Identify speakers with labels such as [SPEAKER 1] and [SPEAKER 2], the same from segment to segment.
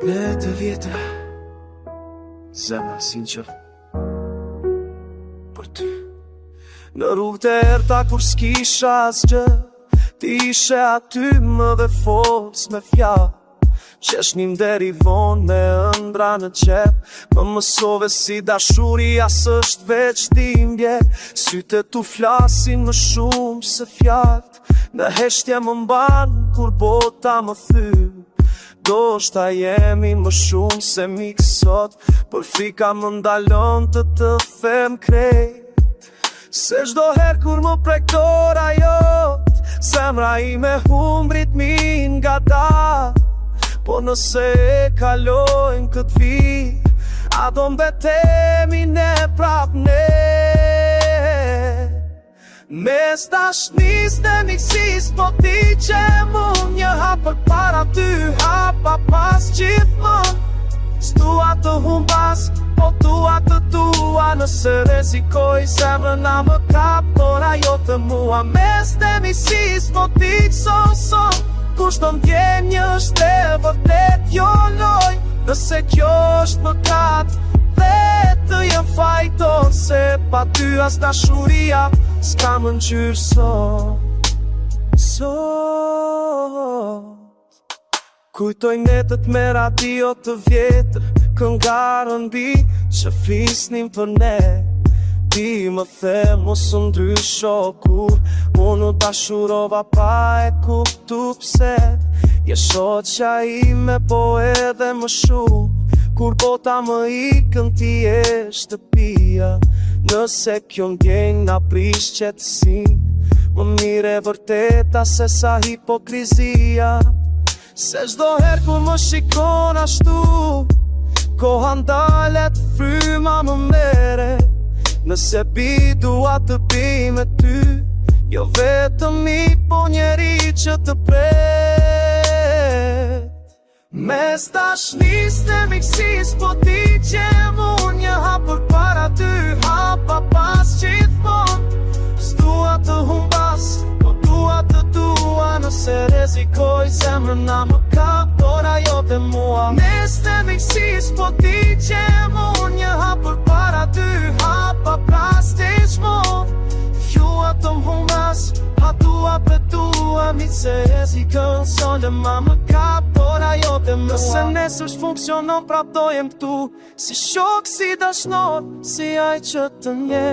[SPEAKER 1] Në të vjetra zemra sinqer për ty. Në rrugë të erta kur s'kisha asgjë, ti ishe aty më dhe fors me fjalë. Qeshnim deri vonë me ëndra në qep, më mësove si dashuria s'është veç dhimbje. Sytë tu flasin më shumë se fjalët, në heshtje më mban kur bota më thyr. Do shta jemi më shumë se mikë sot, për frika më ndalon të them krejt. Se çdo her kur më prek dora jot, zemra ime humbrit min nga da. Po nëse e kalojnë këtë vit, a do mbetemi ne prap ne. Mes dashnis dhe miksis, po ti që mund një hap për para ty, hapa pas gjithmon. S'tua të humbas, po tua të tua, nëse rezikoj zemrën a më kap, por ajo të mua. Mes dhe miksis, po ti që kush të m'djen një është e vërtet jo loj. Nëse kjo është mëkat, dhe të jem fajton, se pa ty as dashuria s'ka më ngjyrë sot. Kujtoj netët me radio të vjetër, këngarën bi që flisnim për ne. Ti më the mos u ndrysho kur unë dashurova pa e kuptu pse. Je shoqja ime po edhe më shumë, kur bota më ikën ti e shtëpia. Nëse kjo ndjenjë na prish qetësin, më mire vërteta se sa hipokrizia. Se çdo her kur më shikon ashtu, koha ndalet, fryma më mere. Nëse bi dua të bi me ty, jo vetëm i po njeri që të pret. Mes dashnis dhe miksis, po ti që mund një hap për para ty, hapa pas gjithmon. S'dua të humbas, po dua të tua, nëse rezikoj zemrën a më kap, por ajo të mua. Mes dhe miksis, po ti që mund një hap për para ty, hapa pas gjithmon. Fjua të m'humbas, ha tua për tua, mi se rezikën sonde ma më kap, por ajo të mua. Nëse nesër s'funksionon prap do jem këtu, si shok, si dashnor, si aj që të nje.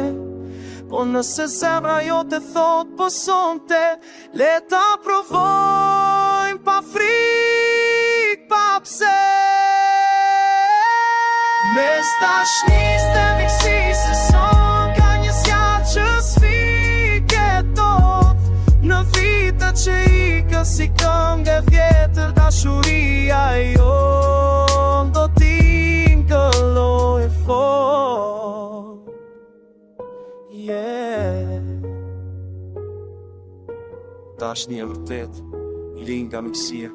[SPEAKER 1] Po nëse zemra jo të thot po sonte, le ta provojmë pa frik, pa pse. Mes dashnis dhe miksis, se son ka një zjarë që s'fike tot. Në vite që ikën si këngë vjetër, dashuria jon do t'im këlloj fort. Dashni e vërtet, linë nga miksia.